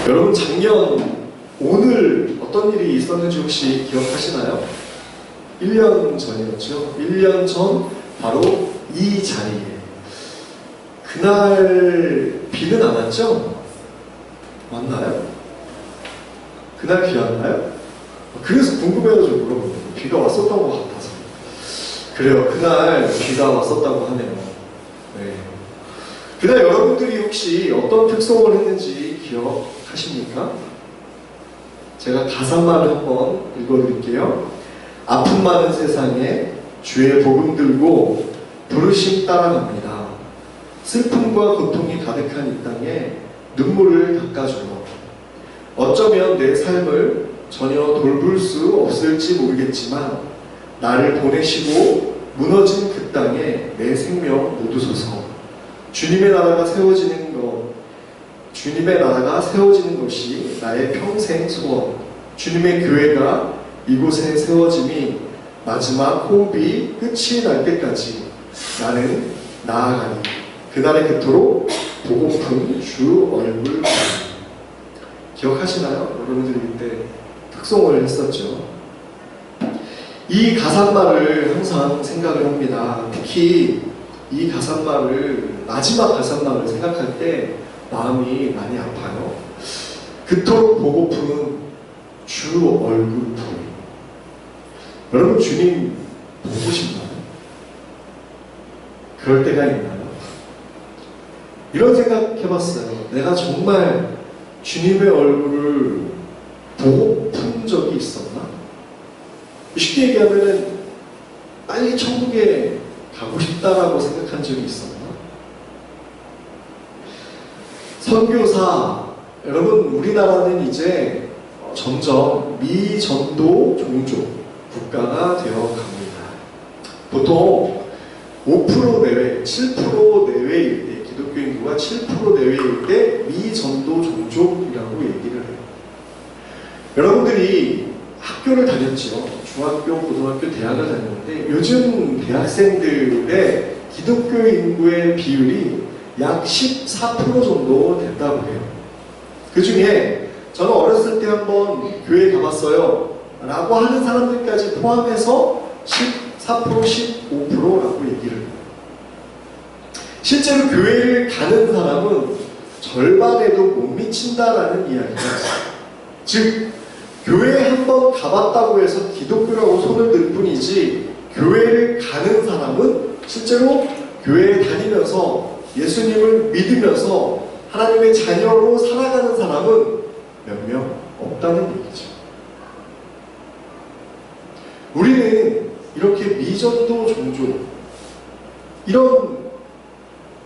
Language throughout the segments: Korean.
여러분 작년 오늘 어떤 일이 있었는지 혹시 기억하시나요? 1년 전이었죠. 1년 전 바로 이 자리에 그날 비는 안 왔죠? 왔나요? 그날 비 왔나요? 그래서 궁금해가지고 물어보는 거예요. 비가 왔었던 것 같아서. 그래요. 그날 비가 왔었다고 하네요. 네. 그날 여러분들이 혹시 어떤 특송을 했는지 기억하십니까? 제가 가사말을 한번 읽어드릴게요. 아픔 많은 세상에 주의 복음 들고 부르심 따라갑니다. 슬픔과 고통이 가득한 이 땅에 눈물을 닦아주어 어쩌면 내 삶을 전혀 돌볼 수 없을지 모르겠지만 나를 보내시고 무너진 그 땅에 내 생명 모두 서서 주님의 나라가 세워지는 것이 나의 평생 소원. 주님의 교회가 이곳에 세워짐이 마지막 호흡이 끝이 날 때까지 나는 나아가니 그날의 그토록 보고픈 주 얼굴 보니. 기억하시나요? 여러분들이 그때 특송을 했었죠. 이 가사말을 항상 생각을 합니다. 특히 이 가사말을, 마지막 가사말을 생각할 때 마음이 많이 아파요. 그토록 보고픈 주 얼굴 보니. 여러분 주님 보고 싶나요? 그럴 때가 있나요? 이런 생각 해봤어요. 내가 정말 주님의 얼굴을 보고픈 적이 있었나? 쉽게 얘기하면은 빨리 천국에 가고 싶다라고 생각한 적이 있었나? 선교사, 여러분 우리나라는 이제 점점 미전도 종족 국가가 되어 갑니다. 보통 5% 내외, 7% 내외일 때, 기독교 인구가 7% 내외일 때 미전도 종족이라고 얘기를 해요. 여러분들이 학교를 다녔죠. 중학교, 고등학교, 대학을 다녔는데 요즘 대학생들의 기독교 인구의 비율이 약 14% 정도 된다고 해요. 그 중에 저는 어렸을 때 한번 교회 가봤어요 라고 하는 사람들까지 포함해서 14%, 15%라고 얘기를 해요. 실제로 교회를 가는 사람은 절반에도 못 미친다라는 이야기가 있어요. 즉 교회에 한번 가봤다고 해서 기독교라고 손을 들 뿐이지 교회를 가는 사람은 실제로 교회에 다니면서 예수님을 믿으면서 하나님의 자녀로 살아가는 사람은 몇 명 없다는 얘기죠. 우리는 이렇게 미전도 종족 이런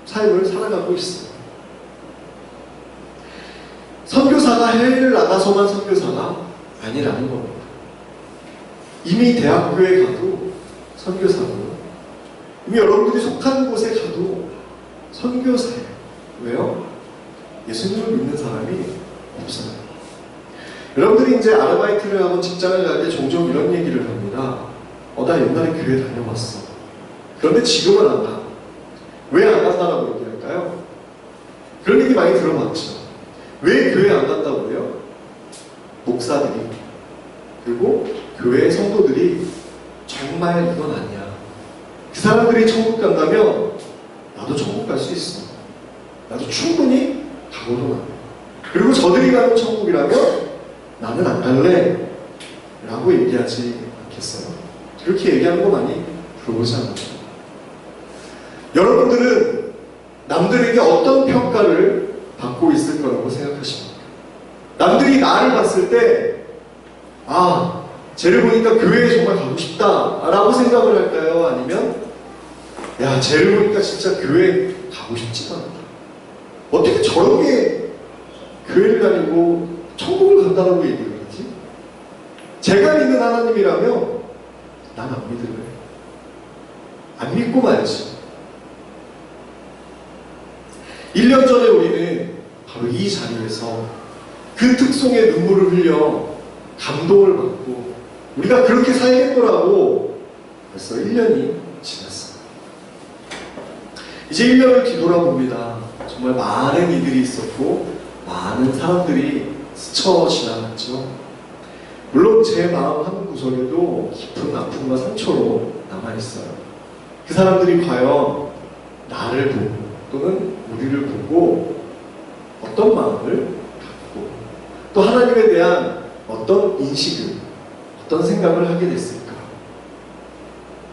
삶을 살아가고 있어요. 선교사가 해외를 나가서만 선교사가 아니라는 겁니다. 이미 대학교에 가도 선교사고 이미 여러분들이 속한 곳에 가도 선교사예요. 왜요? 예수님을 믿는 사람이 없어요. 여러분들이 이제 아르바이트를 하고 직장을 갈 때 종종 이런 얘기를 합니다. 나 옛날에 교회 다녀봤어. 그런데 지금은 안 가. 왜 안 간다라고 얘기할까요? 그런 얘기 많이 들어봤죠. 왜 교회 안 간다고 해요? 목사들이 그리고 교회 성도들이 정말 이건 아니야. 그 사람들이 천국 간다면 나도 천국 갈 수 있어. 나도 충분히 가고도 나. 그리고 저들이 가는 천국이라면 나는 안 갈래 라고 얘기하지 않겠어요? 그렇게 얘기하는 거 많이 들어보지 않나요? 여러분들은 남들에게 어떤 평가를 받고 있을 거라고 생각하십니까? 남들이 나를 봤을 때 쟤를 보니까 교회에 정말 가고 싶다 라고 생각을 할까요? 아니면 쟤를 보니까 진짜 교회에 가고 싶지가 않다. 어떻게 저렇게 교회를 다니고 천국을 간다고 얘기를 하지? 제가 믿는 하나님이라면 난 안 믿을래. 안 믿고 말지. 1년 전에 우리는 바로 이 자리에서 그 특송의 눈물을 흘려 감동을 받고 우리가 그렇게 살겠노라고 벌써 1년이 지났어요. 이제 1년을 뒤돌아봅니다. 정말 많은 일들이 있었고 많은 사람들이 스쳐 지나갔죠. 물론 제 마음 한 구석에도 깊은 아픔과 상처로 남아있어요. 그 사람들이 과연 나를 보고 또는 우리를 보고 어떤 마음을 갖고 또 하나님에 대한 어떤 인식을, 어떤 생각을 하게 됐을까?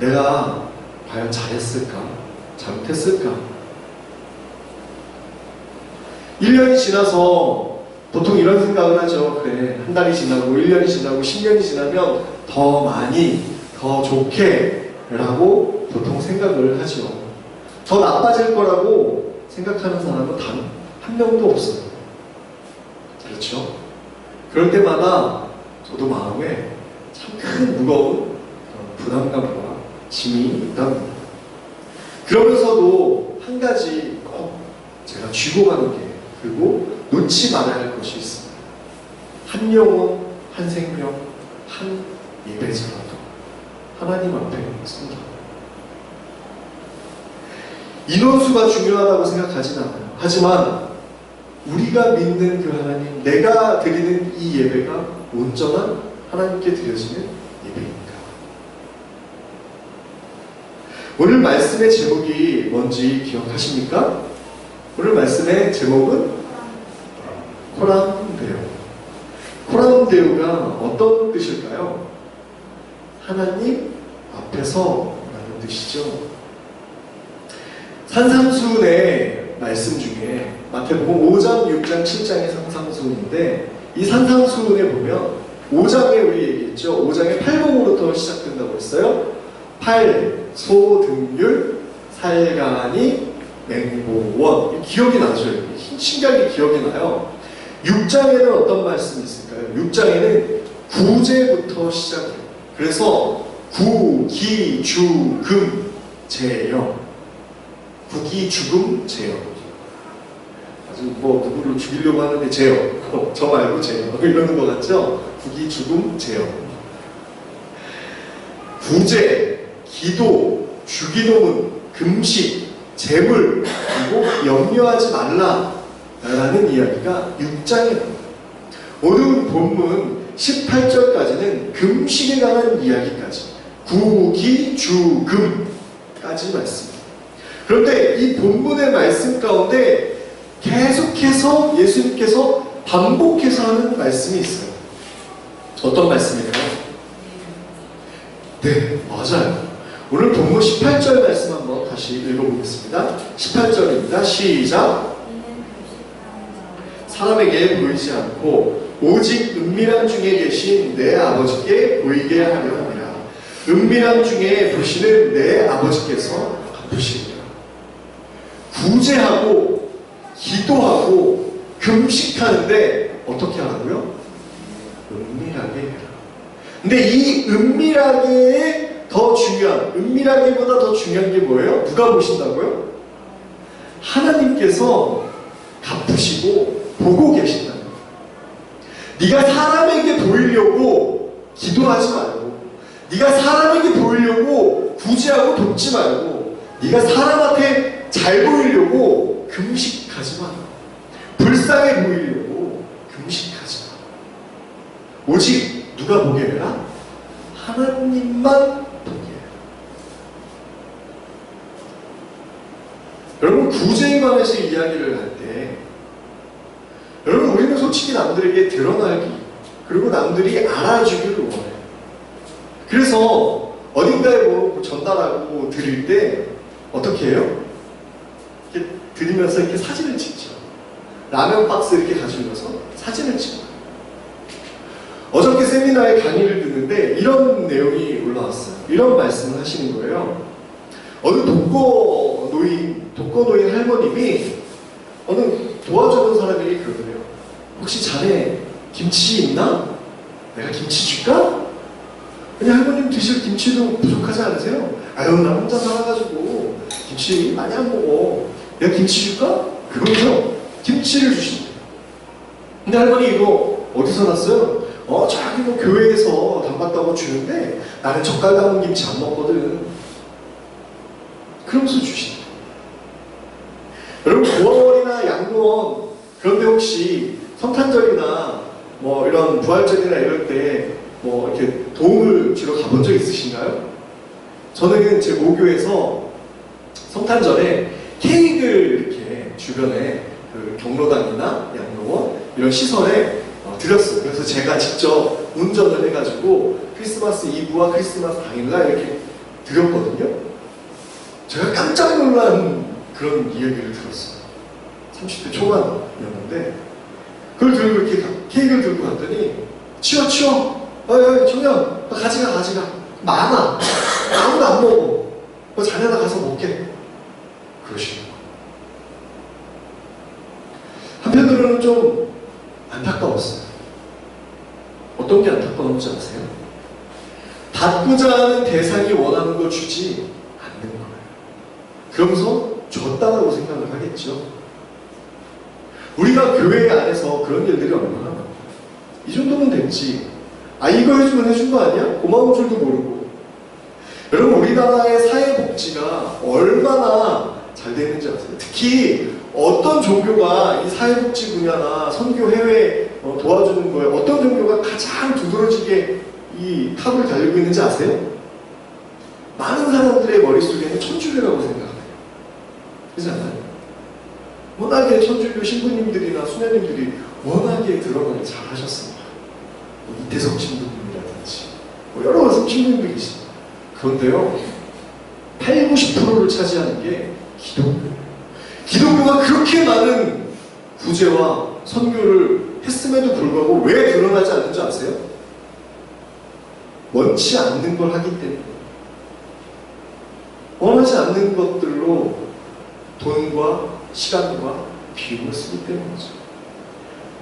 내가 과연 잘했을까? 잘못했을까? 1년이 지나서 보통 이런 생각을 하죠. 그래, 한 달이 지나고 1년이 지나고 10년이 지나면 더 많이, 더 좋게 라고 보통 생각을 하죠. 더 나빠질 거라고 생각하는 사람은 단 한 명도 없어요. 그렇죠? 그럴 때마다 저도 마음에 참 큰 무거운 부담감과 짐이 있답니다. 그러면서도 한 가지 꼭 제가 쥐고 가는 게, 그리고 놓지 말아야 할 것이 있습니다. 한 영혼, 한 생명, 한 예배자라도 하나님 앞에 선다. 인원수가 중요하다고 생각하진 않아요. 하지만 우리가 믿는 그 하나님, 내가 드리는 이 예배가 온전한 하나님께 드려지는 예배입니다. 오늘 말씀의 제목이 뭔지 기억하십니까? 오늘 말씀의 제목은 코람데오. 코람데오가 어떤 뜻일까요? 하나님 앞에서 라는 뜻이죠. 산상수훈의 말씀 중에 마태복음 5장, 6장, 7장의 산상수훈인데, 이 산상수훈에 보면 5장에 우리 얘기했죠. 5장에 팔복으로부터 시작된다고 했어요. 팔, 소, 등률, 살가니, 맹보원. 기억이 나죠. 신기하게 기억이 나요. 6장에는 어떤 말씀이 있을까요? 6장에는 구제부터 시작해요. 그래서 구, 기, 주, 금, 제영. 구기, 죽음, 제영. 아주 뭐 누구를 죽이려고 하는데 제영. 저 말고 제영. 이러는 것 같죠? 구기, 죽음, 제영. 구제, 기도, 주기도문, 금식, 재물, 그리고 염려하지 말라라는 이야기가 6장에 나옵니다. 오늘 본문 18절까지는 금식에 관한 이야기까지, 구기, 주, 금까지 말씀입니다. 그런데 이 본문의 말씀 가운데 계속해서 예수님께서 반복해서 하는 말씀이 있어요. 어떤 말씀일까요? 네, 맞아요. 오늘 본문 18절 말씀 한번 다시 읽어보겠습니다. 18절입니다. 시작. 사람에게 보이지 않고 오직 은밀한 중에 계신 내 아버지께 보이게 하려 합니다. 은밀한 중에 보시는 내 아버지께서 갚으시리라. 구제하고 기도하고 금식하는데 어떻게 하라고요? 은밀하게 해라. 근데 이 은밀하게에 더 중요한, 은밀하게보다 더 중요한 게 뭐예요? 누가 보신다고요? 하나님께서 갚으시고 보고 계신다는 거예요. 네가 사람에게 보이려고 기도하지 말고, 네가 사람에게 보이려고 구제하고 돕지 말고, 네가 사람한테 잘 보이려고 금식하지 마. 불쌍해 보이려고 금식하지 마. 오직 누가 보게 해라? 하나님만 보게 해라. 여러분, 구제에 관해서 이야기를 할 때, 여러분, 우리는 솔직히 남들에게 드러나기, 그리고 남들이 알아주기를 원해요. 그래서 어딘가에 뭐 전달하고 드릴 때 어떻게 해요? 이렇게 드리면서 이렇게 사진을 찍죠. 라면 박스 이렇게 가지고서 사진을 찍어요. 어저께 세미나에 강의를 듣는데 이런 내용이 올라왔어요. 이런 말씀을 하시는 거예요. 어느 독거노인 할머님이 어느 도와주는 사람에게 그러더래요. 혹시 자네 김치 있나? 내가 김치 줄까? 아니, 할머님 드실 김치도 부족하지 않으세요? 아유, 나 혼자 살아가지고 김치 많이 안 먹어. 내가 김치 줄까? 그러면서 김치를 주신대요. 근데 할머니 이거 어디서 났어요? 저기 뭐 교회에서 담갔다고 주는데 나는 젓갈 담은 김치 안 먹거든. 그러면서 주신대요. 여러분, 고아원이나 양로원 그런데 혹시 성탄절이나 뭐 이런 부활절이나 이럴 때 뭐 이렇게 도움을 주러 가본 적 있으신가요? 저는 제 모교에서 성탄절에 케이크를 이렇게 주변에 그 경로당이나 양로원 이런 시설에 드렸어요. 그래서 제가 직접 운전을 해가지고 크리스마스 이브와 크리스마스 당일날 이렇게 드렸거든요. 제가 깜짝 놀란 그런 이야기를 들었어요. 30대 초반이었는데 그걸 들고 이렇게 케이크를 들고 갔더니 치워 정현 가지가 많아 아무도 안 먹어 자네나 가서 먹게 그러시는 거예요. 한편으로는 좀 안타까웠어요. 어떤 게 안타까운지 아세요? 받고자 하는 대상이 원하는 걸 주지 않는 거예요. 그러면서 줬다고 생각을 하겠죠. 우리가 교회 안에서 그런 일들이 얼마나 많아요. 이 정도면 됐지. 이거 해주면 해준 거 아니야? 고마운 줄도 모르고. 여러분, 우리나라의 사회복지가 얼마나 잘 되어 있는지 아세요? 특히 어떤 종교가 이 사회복지 분야나 선교 해외 도와주는 거에 어떤 종교가 가장 두드러지게 이 탑을 달리고 있는지 아세요? 많은 사람들의 머릿속에는 천주교라고 생각해요. 그렇지 않아요? 워낙에 천주교 신부님들이나 수녀님들이 워낙에 드러나게 잘 하셨습니다. 이태석 신부님이라든지 여러 신부님들이 계십니다. 그런데요, 80, 90%를 차지하는 게 기독교예요. 기독교가 그렇게 많은 구제와 선교를 했음에도 불구하고 왜 드러나지 않는지 아세요? 원치 않는 걸 하기 때문에. 원하지 않는 것들로 돈과 시간과 비용을 쓰기 때문이죠.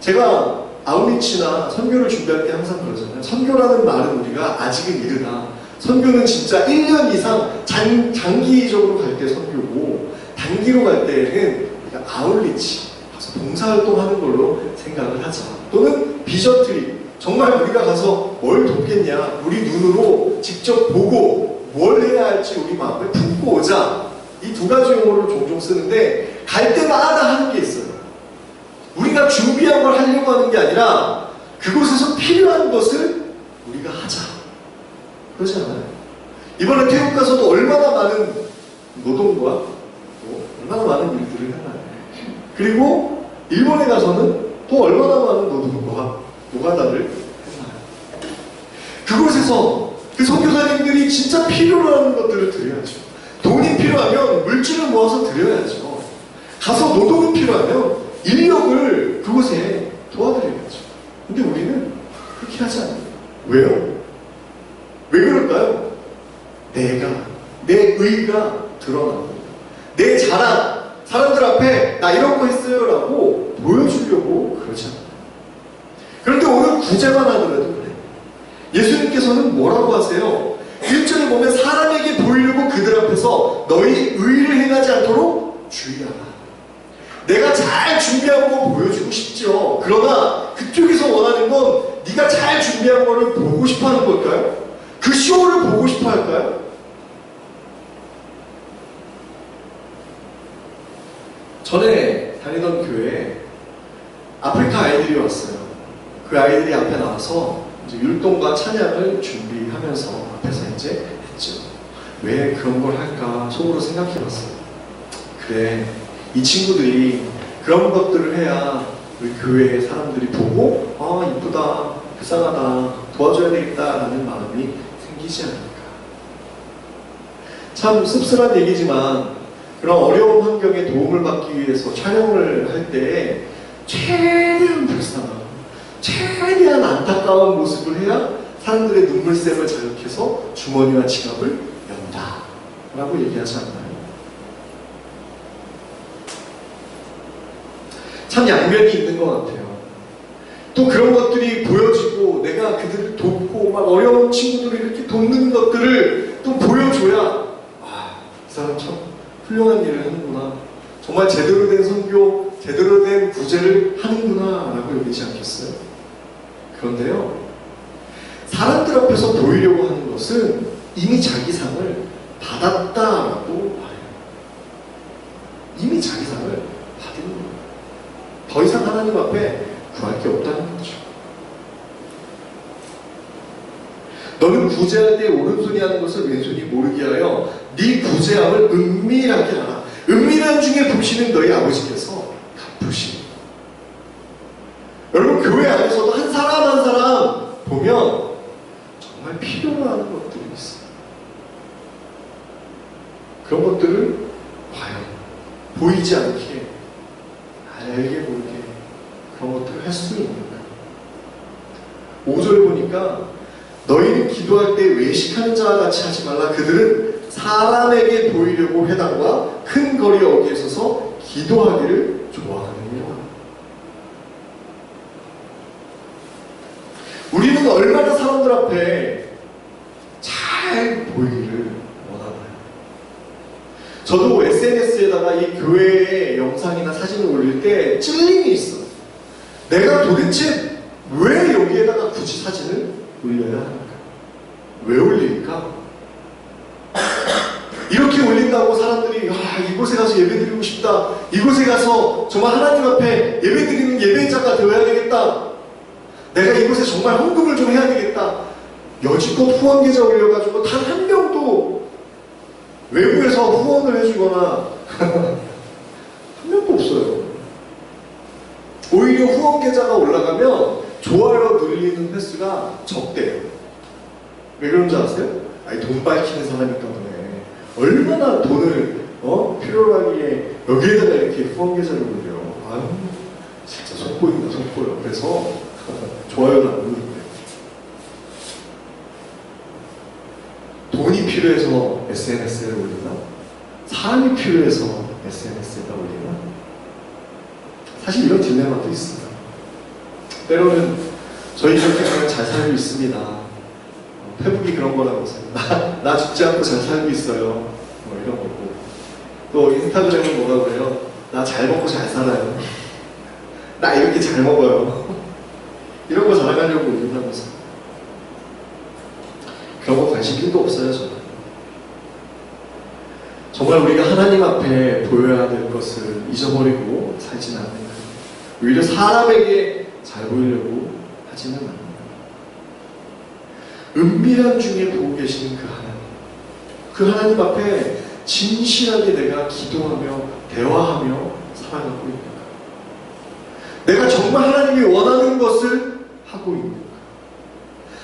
제가 아웃리치나 선교를 준비할 때 항상 그러잖아요. 선교라는 말은 우리가 아직은 이르다. 선교는 진짜 1년 이상 장기적으로 갈 때 선교고, 단기로 갈 때에는 우리가 아웃리치, 가서 봉사활동하는 걸로 생각을 하자. 또는 비전 트립, 정말 우리가 가서 뭘 돕겠냐, 우리 눈으로 직접 보고 뭘 해야 할지 우리 마음에 품고 오자. 이 두 가지 용어를 종종 쓰는데 갈 때마다 하는 게 있어요. 우리가 준비한 걸 하려고 하는 게 아니라 그곳에서 필요한 것을 우리가 하자. 그러지 않아요? 이번에 태국 가서도 얼마나 많은 노동과 얼마나 많은 일들을 했나요? 그리고 일본에 가서는 또 얼마나 많은 노동과 노가다를 했나요? 그곳에서 그 선교사님들이 진짜 필요로 하는 것들을 드려야죠. 돈이 필요하면 물질을 모아서 드려야죠. 가서 노동이 필요하면 인력을 그곳에 도와드려야죠. 근데 우리는 그렇게 하지 않아요. 왜요? 왜 그럴까요? 내 의가 드러나고, 내 자랑, 사람들 앞에 나 이런 거 했어요 라고 보여주려고 그러지 않아요. 그런데 오늘 구제만 하더라도 그래. 예수님께서는 뭐라고 하세요? 1절에 보면 사람에게 보이려고 그들 앞에서 너희 의를 행하지 않도록 주의하라. 내가 잘 준비한 거 보여주고 싶죠. 그러나 그쪽에서 원하는 건 네가 잘 준비한 거를 보고 싶어 하는 걸까요? 그 쇼를 보고 싶어 할까요? 전에 다니던 교회에 아프리카 아이들이 왔어요. 그 아이들이 앞에 나와서 이제 율동과 찬양을 준비하면서 앞에서 이제 했죠. 왜 그런 걸 할까 속으로 생각해봤어요. 그래, 이 친구들이 그런 것들을 해야 우리 교회의 사람들이 보고 이쁘다, 불쌍하다, 도와줘야 되겠다라는 마음이 생기지 않을까. 참 씁쓸한 얘기지만 그런 어려운 환경에 도움을 받기 위해서 촬영을 할 때 최대한 불쌍하고 최대한 안타까운 모습을 해야 사람들의 눈물샘을 자극해서 주머니와 지갑을 연다 라고 얘기하지 않나요? 참 양면이 있는 것 같아요. 또 그런 것들이 보여지고 내가 그들을 돕고 막 어려운 친구들을 이렇게 돕는 것들을 또 보여줘야 이 사람 참 훌륭한 일을 하는구나, 정말 제대로 된 선교, 제대로 된 구제를 하는구나 라고 여기지 않겠어요? 그런데요, 사람들 앞에서 보이려고 하는 것은 이미 자기 상을 받았다라고 말해요. 이미 자기 상을 받은 거예요. 더 이상 하나님 구할 게 없다는 거죠. 너는 구제할 때 오른손이 하는 것을 왼손이 모르게 하여 네 구제함을 은밀하게 하라. 은밀한 중에 보시는 너희 아버지께서 갚으시니. 여러분, 교회 안에서도 한 사람 한 사람 보면 정말 필요로 하는 것들이 있어요. 그런 것들을 과연 보이지 않게, 알게 모르게 그런 것들을 할 수 있는가? 5절 보니까 너희는 기도할 때 외식하는 자와 같이 하지 말라. 그들은 사람에게 보이려고 회당과 큰 거리 어귀에 서서 기도하기를 좋아하느니라. 우리는 얼마나 사람들 앞에 잘 보이기를 원하나요? 저도 SNS에다가 이 교회의 영상이나 사진을 올릴 때 찔림이 있어요. 내가 도대체 왜 여기에다가 굳이 사진을 올려야 하는가? 왜 올릴까? 이렇게 올린다고 사람들이 이곳에 가서 예배드리고 싶다, 이곳에 가서 정말 하나님 앞에 예배드리는 예배자가 되어야 되겠다, 내가 이곳에 정말 헌금을 좀 해야 되겠다, 여지껏 후원 계좌 올려가지고 단 한 명도 외부에서 후원을 해주거나 한 명도 없어요. 오히려 후원 계좌가 올라가면 좋아요 눌리는 횟수가 적대요. 왜 그런 줄 아세요? 아니, 돈 밝히는 사람이니까 보네. 얼마나 돈을 필요로 하기에 여기에다가 이렇게 후원 계좌를 올려. 아유, 진짜 속보인다, 속보여. 그래서 좋아요를 안 누르는데. 돈이 필요해서 SNS에 올리나? 사람이 필요해서 SNS에다 올리나? 사실 이런 딜레마도 있습니다. 때로는 저희 이렇게 그냥 잘 살고 있습니다. 페북이 그런 거라고 생각해요. 나 죽지 않고 잘 살고 있어요. 뭐 이런 거고. 또 인스타그램은 뭐라 그래요? 나 잘 먹고 잘 살아요. 나 이렇게 잘 먹어요. 이런 거 자랑하려고 올린다면서. 그런 거 관심 1도 없어요, 저는. 정말 우리가 하나님 앞에 보여야 될 것을 잊어버리고 살지는 않는 거예요. 오히려 사람에게 잘 보이려고 하지는 않는 거예요. 은밀한 중에 보고 계시는 그 하나님 앞에 진실하게 내가 기도하며 대화하며 살아가고 있는가? 내가 정말 하나님이 원하는 것을 하고 있는가?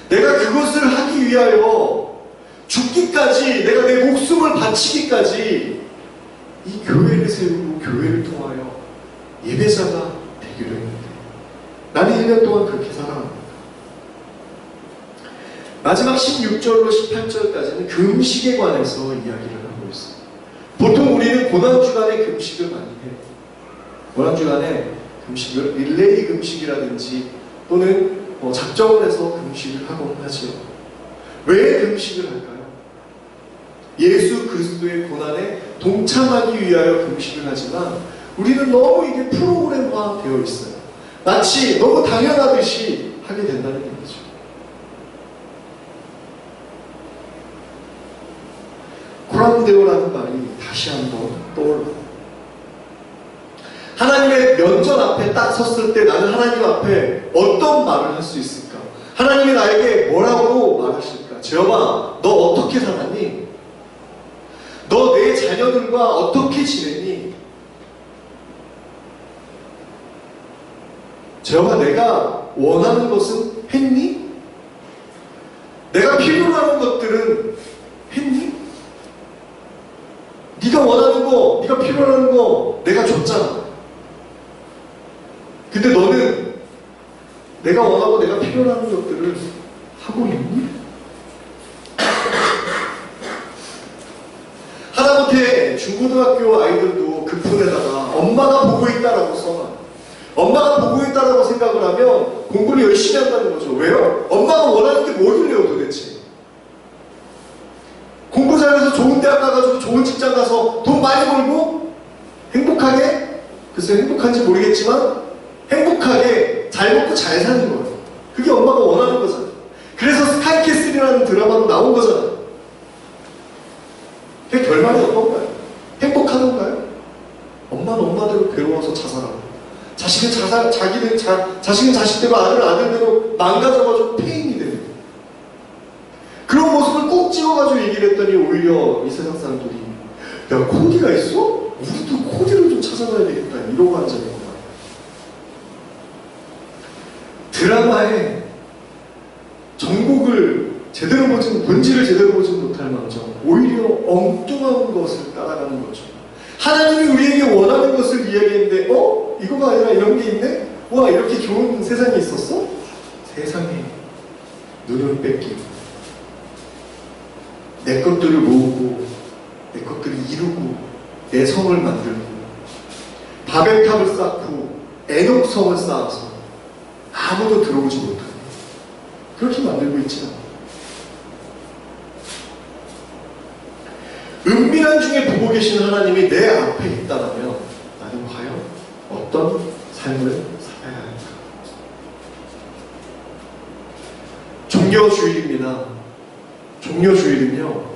내가 그것을 하기 위하여 죽기까지, 내가 내 목숨을 바치기까지 이 교회를 세우고 교회를 통하여 예배자가 되기로 했는데, 나는 1년 동안 그렇게 살아갑니다. 마지막 16절로 18절까지는 금식에 관해서 이야기를 하고 있어요. 보통 우리는 고난주간에 금식을 많이 해요. 고난주간에 금식을 릴레이 금식이라든지 또는 작정을 해서 금식을 하곤 하죠. 왜 금식을 할까요? 예수 그리스도의 고난에 동참하기 위하여 금식을 하지만 우리는 너무 이게 프로그램화 되어 있어요. 마치 너무 당연하듯이 하게 된다는 얘기죠. 코람데오라는 말이 다시 한번 떠올라요. 하나님의 면전 앞에 딱 섰을 때 나는 하나님 앞에 어떤 말을 할 수 있을까? 하나님이 나에게 뭐라고 말하실까? 제어봐, 너 어떻게 살았니? 너 내 자녀들과 어떻게 지내니? 제어봐, 내가 원하는 것은 했니? 내가 필요로 하는 것들은 했니? 네가 원하는 거, 네가 필요로 하는 거 내가 줬잖아. 근데 너는 내가 원하고 내가 필요로 하는 것들을 하고 있니? 하다못해 중고등학교 아이들도 그 폰에다가 엄마가 보고 있다라고 써놔. 엄마가 보고 있다라고 생각을 하면 공부를 열심히 한다는 거죠. 왜요? 엄마가 원하는 게 뭐길래요 도대체? 공부 잘해서 좋은 대학 가가지고 좋은 직장 가서 돈 많이 벌고 행복하게? 글쎄 행복한지 모르겠지만 행복하게 잘 먹고 잘 사는 거예요. 그게 엄마가 원하는 거잖아요. 그래서 스카이캐슬이라는 드라마도 나온 거잖아요. 그 결말이 어떤가요? 행복하던가요? 엄마는 엄마대로 괴로워서 자살하고 자식은 자살 자식은 자식대로 아들은 아들대로 망가져가지고 폐인이 되는 그런 모습을 꼭 찍어가지고 얘기를 했더니 오히려 이 세상 사람들이 야 코디가 있어? 우리도 코디를 좀 찾아봐야 되겠다 이러고 앉아있는 거야. 드라마에 전곡을 제대로 본질을 제대로 보지 못할 망정 오히려 엉뚱한 것을 따라가는 거죠. 하나님이 우리에게 원하는 것을 이야기했는데 이거가 아니라 이런 게 있네? 와 이렇게 좋은 세상이 있었어? 세상에 눈을 뺏기고 내 것들을 모으고 내 것들을 이루고 내 성을 만들고 바벨탑을 쌓고 에녹성을 쌓아서 아무도 들어오지 못하게 그렇게 만들고 있지 않아. 은밀한 중에 보고 계신 하나님이 내 앞에 있다면 나는 과연 어떤 삶을 살아야 할까? 종려주일입니다. 종려주일은요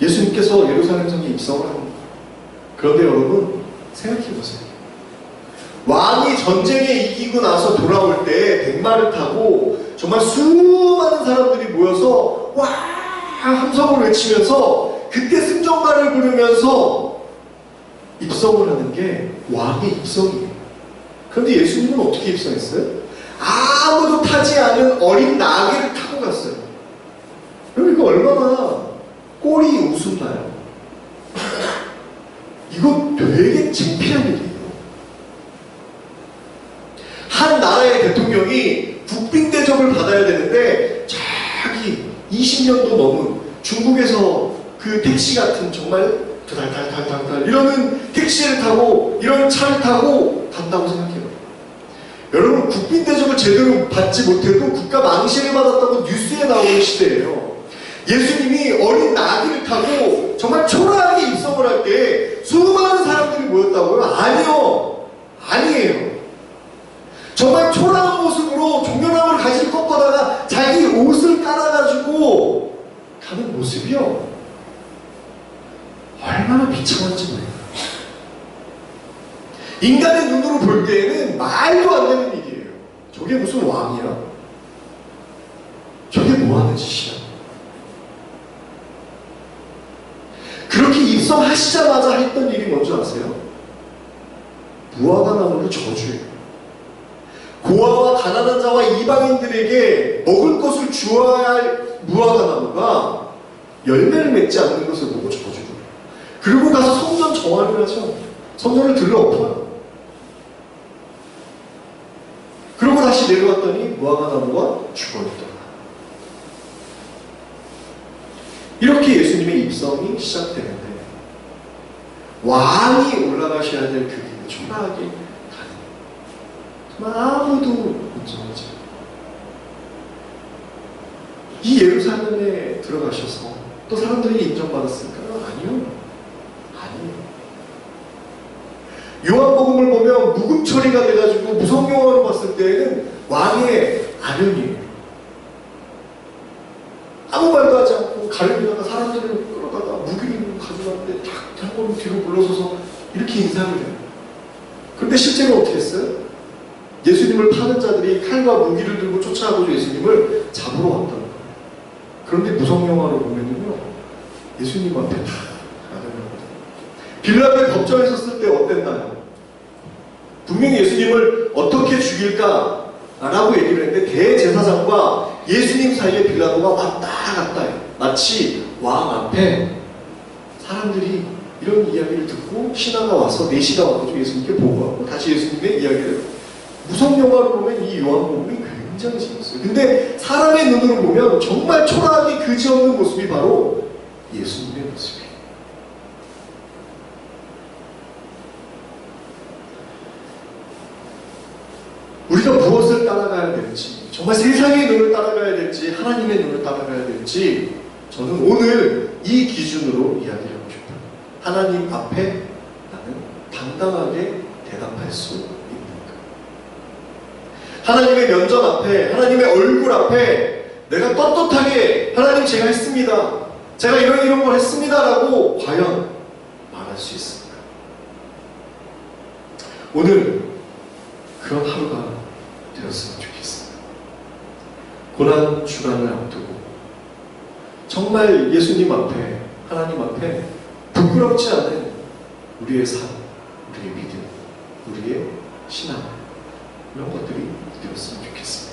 예수님께서 예루살렘 성에 입성을 합니다. 그런데 여러분 생각해보세요. 왕이 전쟁에 이기고 나서 돌아올 때 백마를 타고 정말 수많은 사람들이 모여서 와 함성을 외치면서 그때 승전가를 부르면서 입성을 하는 게 왕의 입성이에요. 그런데 예수님은 어떻게 입성했어요? 아무도 타지 않은 어린 나귀를 타고 갔어요. 그럼 이거 얼마나 꼴이 우습나요? 이거 되게 창피한 일이에요. 한 나라의 대통령이 국빈 대접을 받아야 되는데 자기 20년도 넘은 중국에서 그 택시 같은 정말 달달달달달 이러는 택시를 타고 이런 차를 타고 간다고 생각해요. 여러분 국빈 대접을 제대로 받지 못해도 국가 망신을 받았다고 뉴스에 나오는 시대예요. 예수님이 어린 나귀를 타고 정말 초라하게 입성을 할 때 수많은 사람들이 모였다고요? 아니에요. 정말 초라한 모습으로 종려나무를 가지고 꺾어다가 자기 옷을 깔아가지고 가는 모습이요. 얼마나 비참한지 몰라요. 인간의 눈으로 볼 때에는 말도 안 되는 일이에요. 저게 무슨 왕이야? 저게 뭐하는 짓이야? 그렇게 입성하시자마자 했던 일이 뭔지 아세요? 무화과 나무를 저주해요. 고아와 가난한 자와 이방인들에게 먹을 것을 주어야 할 무화과 나무가 열매를 맺지 않는 것을 보고 저주해요. 그리고 가서 성전 정화를 하죠. 성전을 들러엎어요. 그러고 다시 내려왔더니 무화과 나무가 죽어있더라. 이렇게 예수님의 입성이 시작되는데 왕이 올라가셔야 될 그 길을 초라하게 가는 정말 아무도 인정하지 않아요. 이 예루살렘에 들어가셔서 또 사람들이 인정받았을까요? 아니요. 요한복음을 보면 묵음 처리가 돼가지고 무성경화로 봤을 때에는 왕의 아련이에요. 아무 말도 하지 않고 가려다가 사람들을 끌어다가 무기를 가져갔는데 한 걸음 뒤로 물러서서 이렇게 인사를 해요. 그런데 실제로 어떻게 했어요? 예수님을 파는 자들이 칼과 무기를 들고 쫓아가고 예수님을 잡으러 왔다는 거예요. 그런데 무성경화로 보면은요 예수님 앞에 다 빌라도의 법정에 섰을 때 어땠나요? 분명히 예수님을 어떻게 죽일까? 라고 얘기를 했는데 대제사장과 예수님 사이에 빌라도가 왔다 갔다 해요. 마치 왕 앞에 사람들이 이런 이야기를 듣고 신하가 와서 내시가 와서 예수님께 보고하고 다시 예수님의 이야기를 무성영화로 보면 이 요한복음이 굉장히 재밌어요. 근데 사람의 눈으로 보면 정말 초라하게 그지없는 모습이 바로 예수님의 모습이에요. 우리가 무엇을 따라가야 될지, 정말 세상의 눈을 따라가야 될지, 하나님의 눈을 따라가야 될지, 저는 오늘 이 기준으로 이야기를 하고 싶어요. 하나님 앞에 나는 당당하게 대답할 수 있는가? 하나님의 면전 앞에, 하나님의 얼굴 앞에 내가 떳떳하게 하나님 제가 했습니다. 제가 이런 걸 했습니다. 라고 과연 말할 수 있습니까? 오늘 그런 하루가 되었으면 좋겠습니다. 고난 주간을 앞두고 정말 예수님 앞에, 하나님 앞에 부끄럽지 않은 우리의 삶, 우리의 믿음, 우리의 신앙, 이런 것들이 되었으면 좋겠습니다.